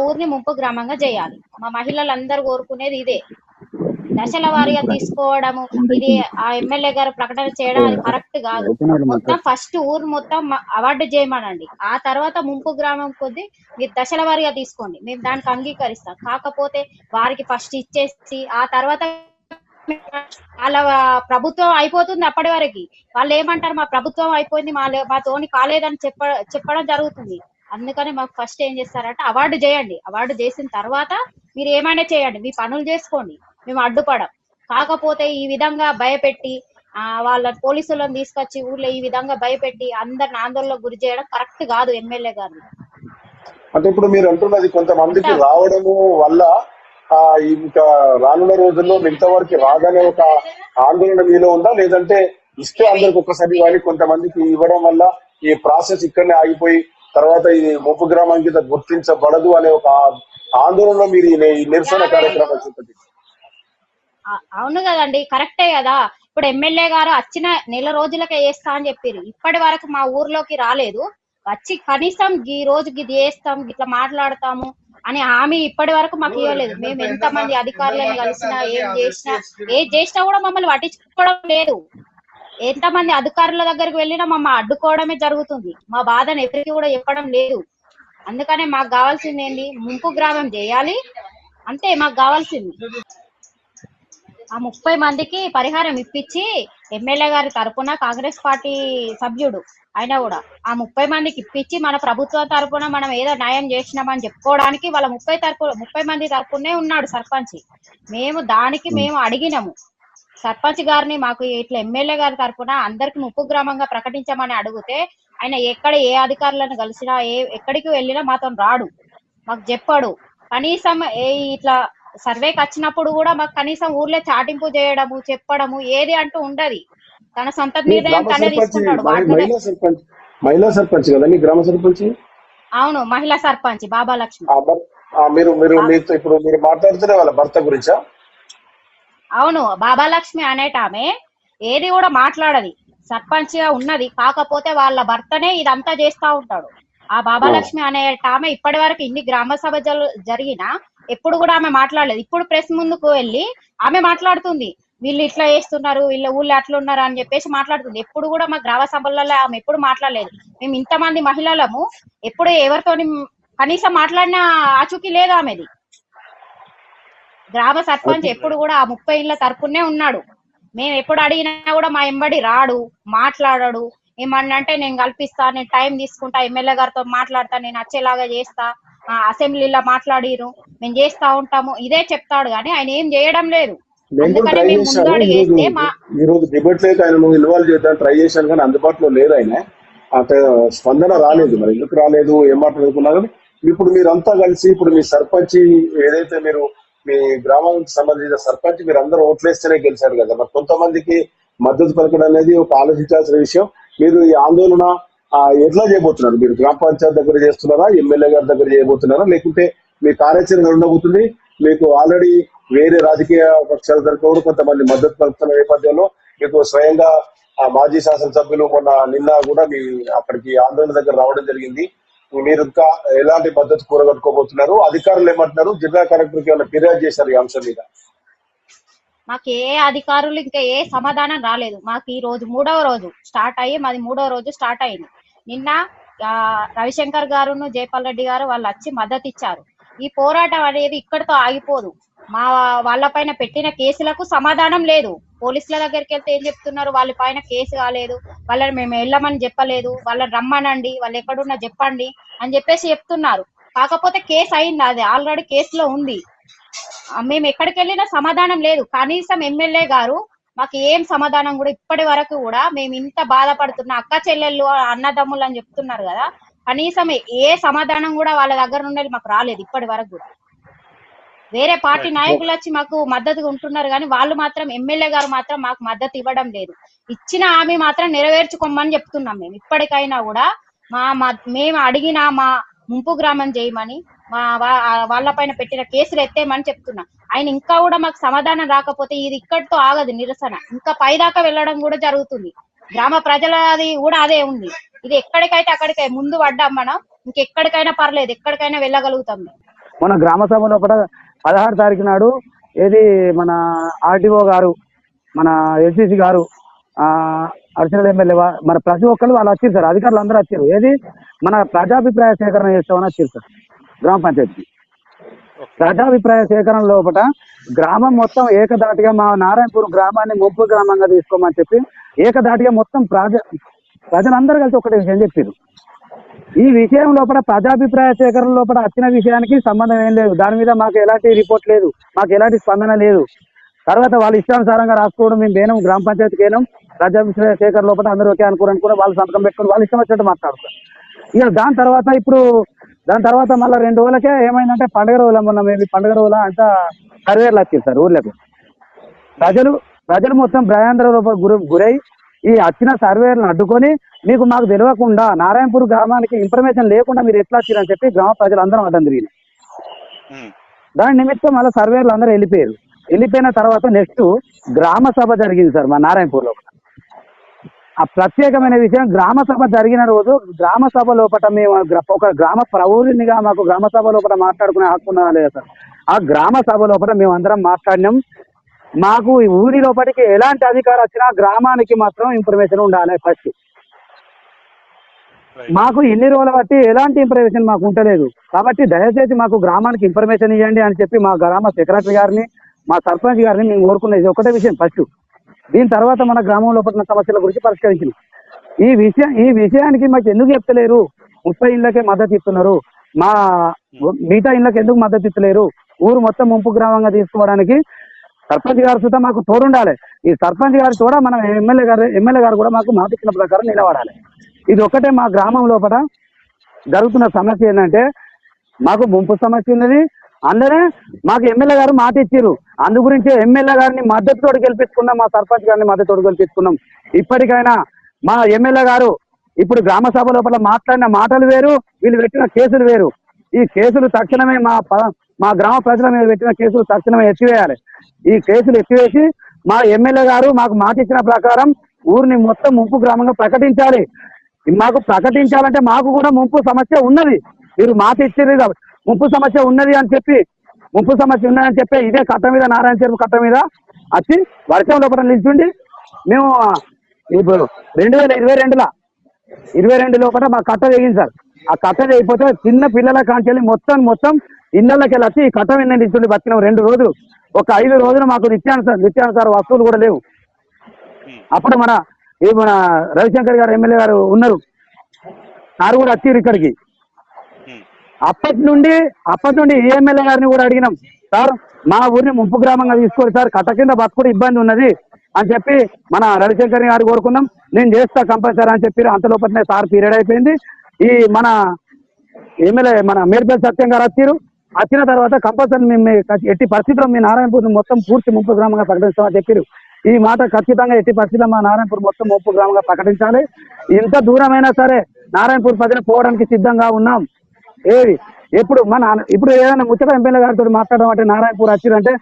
ఊరిని ముంపు గ్రామంగా చేయాలి. మా మహిళలందరూ కోరుకునేది ఇదే. దశల వారీగా తీసుకోవడము ఇది ఆ ఎమ్మెల్యే గారు ప్రకటన చేయడం అది కరెక్ట్ కాదు. మొత్తం ఫస్ట్ ఊరు మొత్తం అవార్డు చేయమనండి, ఆ తర్వాత ముంపు గ్రామం కొద్ది మీరు దశల వారీగా తీసుకోండి, మేము దానికి అంగీకరిస్తాం. కాకపోతే వారికి ఫస్ట్ ఇచ్చేసి ఆ తర్వాత వాళ్ళ ప్రభుత్వం అయిపోతుంది, అప్పటి వరకు వాళ్ళు ఏమంటారు మా ప్రభుత్వం అయిపోయింది, మాతోని కాలేదని చెప్పడం జరుగుతుంది. అందుకని మాకు ఫస్ట్ ఏం చేస్తారంటే అవార్డు చేయండి, అవార్డు చేసిన తర్వాత మీరు ఏమైనా చేయండి, మీ పనులు చేసుకోండి, మేము అడ్డుపడం. కాకపోతే ఈ విధంగా భయపెట్టి వాళ్ళ పోలీసులను తీసుకొచ్చి ఊర్లో ఈ విధంగా భయపెట్టి అందరిని ఆందోళనకు గురి చేయడం కరెక్ట్ కాదు ఎమ్మెల్యే గారు. అంటే ఇప్పుడు మీరు అంటున్నది కొంతమందికి రావడము వల్ల ఇంకా రానున్న రోజుల్లో మిగతా వారికి రాదనే ఒక ఆందోళన మీలో ఉందా, లేదంటే ఇస్తే అందరికి ఒక్కసారి కానీ కొంతమందికి ఇవ్వడం వల్ల ఈ ప్రాసెస్ ఇక్కడనే ఆగిపోయి తర్వాత ఈ ముంపు గ్రామం కింద గుర్తించబడదు అనే ఒక ఆందోళనలో మీరు ఈ నిరసన కార్యక్రమాలు చూపండి? అవును కదండి, కరెక్టే కదా. ఇప్పుడు ఎమ్మెల్యే గారు వచ్చిన నెల రోజులకే చేస్తా అని చెప్పారు, ఇప్పటి వరకు మా ఊర్లోకి రాలేదు. వచ్చి కనీసం ఈ రోజుకి ఇది చేస్తాం ఇట్లా మాట్లాడతాము అని హామీ ఇప్పటి వరకు మాకు ఇవ్వలేదు. మేము ఎంతమంది అధికారులను కలిసినా ఏం చేసినా కూడా మమ్మల్ని పట్టించుకోవడం లేదు. ఎంతమంది అధికారుల దగ్గరికి వెళ్ళినా మమ్మల్ని అడ్డుకోవడమే జరుగుతుంది. మా బాధను ఎవరికి కూడా చెప్పడం లేదు. అందుకనే మాకు కావాల్సింది ఏంటి, ముంపు గ్రామం చేయాలి అంతే మాకు కావాల్సింది. ఆ 30 మందికి పరిహారం ఇప్పించి ఎమ్మెల్యే గారి తరపున కాంగ్రెస్ పార్టీ సభ్యుడు అయినా కూడా ఆ 30 మందికి ఇప్పించి మన ప్రభుత్వం తరపున మనం ఏదో న్యాయం చేసినామని చెప్పుకోవడానికి వాళ్ళ 30 మంది తరపునే ఉన్నాడు సర్పంచ్. మేము అడిగినాము సర్పంచ్ గారిని, మాకు ఇట్లా ఎమ్మెల్యే గారి తరపున అందరికి ముంపు గ్రామంగా ప్రకటించమని అడిగితే ఆయన ఎక్కడ ఏ అధికారులను కలిసినా ఎక్కడికి వెళ్ళినా మాతో రాడు, మాకు చెప్పాడు. కనీసం ఇట్లా సర్వేకి వచ్చినప్పుడు కూడా మాకు కనీసం ఊర్లో చాటింపు చేయడము చెప్పడము ఏది అంటూ ఉండదు. తన సొంత నిర్ణయం తనే తీసుకుంటాడు. మహిళా సర్పంచ్ కదా మీ గ్రామ సర్పంచ్? అవును, మహిళా సర్పంచ్ బాబా లక్ష్మి. మీరు ఇప్పుడు మీరు మాట్లాడుతున్న వాళ్ళ భర్త గురించా? అవును, బాబా లక్ష్మి అనేటామె ఏది కూడా మాట్లాడది, సర్పంచ్ గా ఉన్నది. కాకపోతే వాళ్ళ భర్తనే ఇదంతా చేస్తా ఉంటాడు. ఆ బాబాలక్ష్మి అనేటామె ఇప్పటి వరకు ఇన్ని గ్రామ సభ జరిగినా ఎప్పుడు కూడా ఆమె మాట్లాడలేదు. ఇప్పుడు ప్రెస్ ముందుకు వెళ్ళి ఆమె మాట్లాడుతుంది, వీళ్ళు ఇట్లా చేస్తున్నారు, వీళ్ళ ఊళ్ళో అట్లా ఉన్నారు అని చెప్పేసి మాట్లాడుతుంది. ఎప్పుడు కూడా మా గ్రామ సభలలో ఆమె ఎప్పుడు మాట్లాడలేదు. మేము ఇంతమంది మహిళలము ఎప్పుడు ఎవరితోని కనీసం మాట్లాడిన ఆచూకీ లేదు ఆమెది. గ్రామ సర్పంచ్ ఎప్పుడు కూడా ఆ 30 ఇళ్ల తరపునే ఉన్నాడు. మేము ఎప్పుడు అడిగినా కూడా మా ఎంబడి రాడు, మాట్లాడాడు. ఏమన్నంటే నేను కల్పిస్తా, నేను టైం తీసుకుంటా, ఎమ్మెల్యే గారితో మాట్లాడతా, నేను వచ్చేలాగా చేస్తా, అసెంబ్లీలో మాట్లాడిరు, మేము చేస్తా ఉంటాము, ఇదే చెప్తాడు. కానీ ఆయన ఏం చేయడం లేదు. అందుకని మేము ముందు అడిగేస్తే ఈ రోజు డిబేట్ లేక ఆయన ఇన్వాల్వ్ చేద్దాం ట్రై చేశాను, కానీ అందుబాటులో లేదు ఆయన. అంత స్పందన రాలేదు. మరి ఎందుకు రాలేదు, ఏం మాట్లాడుకున్నా. కానీ ఇప్పుడు మీరంతా కలిసి ఇప్పుడు మీ సర్పంచ్ ఏదైతే మీరు మీ గ్రామానికి సంబంధించిన సర్పంచ్ మీరు అందరూ ఓట్లేస్తేనే గెలిచారు కదా, మరి కొంతమందికి మద్దతు పలకడం అనేది ఒక ఆలోచించాల్సిన విషయం. మీరు ఈ ఆందోళన ఎట్లా చేయబోతున్నారు? మీరు గ్రామ పంచాయత్ దగ్గర చేస్తున్నారా, ఎమ్మెల్యే గారి దగ్గర చేయబోతున్నారా, లేకుంటే మీ కార్యాచరణ ఉండబోతుంది? మీకు ఆల్రెడీ వేరే రాజకీయ పక్షాల తరఫున కూడా కొంతమంది మద్దతు పలుకుతున్న నేపథ్యంలో మీకు స్వయంగా మాజీ శాసనసభ్యులు నిన్న కూడా మీ అక్కడికి ఆందోళన దగ్గర రావడం జరిగింది. మీరు ఇంకా ఎలాంటి మద్దతు కూరగట్టుకోబోతున్నారు? అధికారులు ఏమంటున్నారు? జిల్లా కలెక్టర్కి ఏమైనా ఫిర్యాదు చేశారు ఈ అంశం మీద? మాకు ఏ అధికారులు ఇంకా ఏ సమాధానం రాలేదు. మాకు ఈ రోజు 3వ రోజు స్టార్ట్ అయ్యి మాది 3వ రోజు స్టార్ట్ అయింది. నిన్న రవిశంకర్ గారును జైపాల్ రెడ్డి గారు వాళ్ళు వచ్చి మద్దతు ఇచ్చారు. ఈ పోరాటం అనేది ఇక్కడితో ఆగిపోదు. వాళ్ళ పైన పెట్టిన కేసులకు సమాధానం లేదు. పోలీసుల దగ్గరికి వెళ్తే ఏం చెప్తున్నారు, వాళ్ళ పైన కేసు కాలేదు, వాళ్ళని మేము వెళ్ళమని చెప్పలేదు, వాళ్ళని రమ్మనండి, వాళ్ళు ఎక్కడున్నా చెప్పండి అని చెప్పేసి చెప్తున్నారు. కాకపోతే కేసు అయింది, అది ఆల్రెడీ కేసులో ఉంది. మేము ఎక్కడికి వెళ్ళినా సమాధానం లేదు. కనీసం ఎమ్మెల్యే గారు మాకు ఏం సమాధానం కూడా ఇప్పటి వరకు కూడా, మేము ఇంత బాధపడుతున్నా అక్క చెల్లెళ్ళు అన్నదమ్ములు అని చెప్తున్నారు కదా, కనీసం ఏ సమాధానం కూడా వాళ్ళ దగ్గర నుండి మాకు రాలేదు ఇప్పటి వరకు కూడా. వేరే పార్టీ నాయకులు వచ్చి మాకు మద్దతుగా ఉంటున్నారు కానీ వాళ్ళు మాత్రం ఎమ్మెల్యే గారు మాత్రం మాకు మద్దతు ఇవ్వడం లేదు. ఇచ్చిన హామీ మాత్రం నెరవేర్చుకోమని చెప్తున్నాం. మేము ఇప్పటికైనా కూడా మేము అడిగిన మా ముంపు గ్రామం చేయమని, వాళ్ళ పైన పెట్టిన కేసులు ఎత్తేయమని చెప్తున్నా. ఆయన ఇంకా కూడా మాకు సమాధానం రాకపోతే ఇది ఇక్కడితో ఆగదు నిరసన, ఇంకా పైదాకా వెళ్ళడం కూడా జరుగుతుంది. గ్రామ ప్రజలది కూడా అదే ఉంది. ఇది ఎక్కడికైతే అక్కడికే ముందు పడ్డాం మనం, ఇంకెక్కడికైనా పర్లేదు, ఎక్కడికైనా వెళ్ళగలుగుతాం. మన గ్రామ సభ లోపల 16 తారీఖు నాడు ఏది మన ఆర్డీఓ గారు, మన ఎల్సీసీ గారు, అడిషనల్ ఎమ్మెల్యే మన ప్రతి ఒక్కరు వాళ్ళు వచ్చారు సార్, అధికారులు అందరూ వచ్చారు. ఏది మన ప్రజాభిప్రాయ సేకరణ చేస్తామని వచ్చారు సార్ గ్రామ పంచాయతీకి. ప్రజాభిప్రాయ సేకరణ లోపల గ్రామం మొత్తం ఏకదాటిగా మా నారాయణపూర్ గ్రామాన్ని ముంపు గ్రామంగా తీసుకోమని చెప్పి ఏకదాటిగా మొత్తం ప్రజలందరూ కలిసి ఒకటే విషయం చెప్పారు. ఈ విషయం లోపల ప్రజాభిప్రాయ సేకరణ లోపల వచ్చిన విషయానికి సంబంధం ఏం లేదు, దాని మీద మాకు ఎలాంటి రిపోర్ట్ లేదు, మాకు ఎలాంటి స్పందన లేదు. తర్వాత వాళ్ళు ఇష్టానుసారంగా రాసుకోవడం, మేము పోయినాం గ్రామ పంచాయతీకి పోయినాం, ప్రజాభిప్రాయ సేకరణ లోపల అందరూ ఒకే అనుకుని వాళ్ళు సంతకం పెట్టుకుని వాళ్ళు ఇష్టం వచ్చినట్టు మాట్లాడుతారు. ఇక దాని తర్వాత మళ్ళీ 2 రోజులకే ఏమైందంటే పండుగ రోజుల మొన్న మేబీ పండుగ రోజుల అంతా సర్వేర్లు వచ్చారు సార్ ఊర్లకు. ప్రజలు మొత్తం భయాందోళన గురై ఈ వచ్చిన సర్వేలను అడ్డుకొని మీకు మాకు తెలియకుండా నారాయణపూర్ గ్రామానికి ఇన్ఫర్మేషన్ లేకుండా మీరు ఎట్లా వచ్చారని చెప్పి గ్రామ ప్రజలందరం అడ్డం తిరిగింది. దాని నిమిత్తం మళ్ళీ సర్వేర్లు అందరూ వెళ్ళిపోయిన తర్వాత నెక్స్ట్ గ్రామ సభ జరిగింది సార్ మా నారాయణపూర్లో. ఆ ప్రత్యేకమైన విషయం, గ్రామ సభ జరిగిన రోజు గ్రామ సభ లోపల మేము ఒక గ్రామ ప్రౌఢినిగా మాకు గ్రామ సభ లోపల మాట్లాడుకునే హక్కున్నా లేదా సార్, ఆ గ్రామ సభ లోపల మేము అందరం మాట్లాడినాం. మాకు ఈ ఊరి లోపలికి ఎలాంటి అధికారం వచ్చినా గ్రామానికి మాత్రం ఇన్ఫర్మేషన్ ఉండాలి ఫస్ట్. మాకు ఇన్ని రోజుల బట్టి ఎలాంటి ఇన్ఫర్మేషన్ మాకు ఉంటలేదు, కాబట్టి దయచేసి మాకు గ్రామానికి ఇన్ఫర్మేషన్ ఇవ్వండి అని చెప్పి మా గ్రామ సెక్రటరీ గారిని, మా సర్పంచ్ గారిని మేము కోరుకునేది ఒకటే విషయం ఫస్ట్. దీని తర్వాత మన గ్రామంలో పడిన సమస్యల గురించి పరిష్కరించింది. ఈ విషయానికి మాకు ఎందుకు చెప్తలేరు, 30 ఇళ్ళకే మద్దతు ఇస్తున్నారు, మా మిగతా ఇళ్ళకి ఎందుకు మద్దతు ఇస్తలేరు, ఊరు మొత్తం ముంపు గ్రామంగా తీసుకోవడానికి సర్పంచ్ గారు సుతా మాకు తోడుండాలి. ఈ సర్పంచ్ గారు కూడా మనం ఎమ్మెల్యే గారు కూడా మాకు మాట ఇచ్చిన ప్రకారం నిలబడాలి. ఇది ఒక్కటే మా గ్రామం లోపల జరుగుతున్న సమస్య ఏంటంటే మాకు ముంపు సమస్య ఉన్నది. అందరే మాకు ఎమ్మెల్యే గారు మాట ఇచ్చారు, అందు గురించి ఎమ్మెల్యే గారిని మద్దతుతోడు గెలిపించుకున్నాం, మా సర్పంచ్ గారిని మద్దతుతోడు గెలిపించుకున్నాం. ఇప్పటికైనా మా ఎమ్మెల్యే గారు ఇప్పుడు గ్రామ సభ లోపల మాట్లాడిన మాటలు వేరు, వీళ్ళు పెట్టిన కేసులు వేరు. ఈ కేసులు తక్షణమే మా గ్రామ ప్రజల మీద పెట్టిన కేసులు తక్షణమే ఎత్తివేయాలి. ఈ కేసులు ఎత్తివేసి మా ఎమ్మెల్యే గారు మాకు మాట ఇచ్చిన ప్రకారం ఊరిని మొత్తం ముంపు గ్రామంగా ప్రకటించాలి. మాకు ప్రకటించాలంటే మాకు కూడా ముంపు సమస్య ఉన్నది, మీరు మాట ఇచ్చారు కాబట్టి ముంపు సమస్య ఉన్నది అని చెప్పి ఇదే కట్ట మీద నారాయణ చెరువు కట్ట మీద వచ్చి వర్షం లోపల నిల్చుండి మేము ఇప్పుడు 2022 లోపల మా కట్ట తెగింది సార్. ఆ కట్ట తెగిపోతే చిన్న పిల్లల కాంచెల్లి మొత్తం ఇళ్ళకి వెళ్ళి వచ్చి ఈ కట్ట మీద నిల్చుండి బతికినాం 2 రోజులు. ఒక 5 రోజులు మాకు నిత్యానుసార వస్తువులు కూడా లేవు. అప్పుడు మన రవిశంకర్ గారు ఎమ్మెల్యే గారు ఉన్నారు, సార్ కూడా వచ్చారు ఇక్కడికి. అప్పటి నుండి ఏ ఎమ్మెల్యే గారిని కూడా అడిగినాం, సార్ మా ఊరిని ముంపు గ్రామంగా తీసుకోండి సార్, కట్ట కింద బతుకుడు ఇబ్బంది ఉన్నది అని చెప్పి మన రవిశంకర్ గారు కోరుకున్నాం. నేను చేస్తా కంపల్సరీ అని చెప్పి అంతలోపలనే సార్ పీరియడ్ అయిపోయింది. ఈ మన ఎమ్మెల్యే మన మేడిపల్లి సత్యం గారు వచ్చిన తర్వాత కంపల్సరీ మేము ఎట్టి పరిస్థితుల్లో మీ నారాయణపూర్ మొత్తం పూర్తి ముంపు గ్రామంగా ప్రకటిస్తామని చెప్పారు. ఈ మాట ఖచ్చితంగా ఎట్టి పరిస్థితుల్లో మా నారాయణపూర్ మొత్తం ముంపు గ్రామంగా ప్రకటించాలి. ఇంత దూరమైనా సరే నారాయణపూర్ ప్రజలు పోవడానికి సిద్ధంగా ఉన్నాం. ఇప్పుడు ఏదైనా ముచ్చట ఎమ్మెల్యే గారితో మాట్లాడడం అంటే నారాయణపూర్ వచ్చిరంటే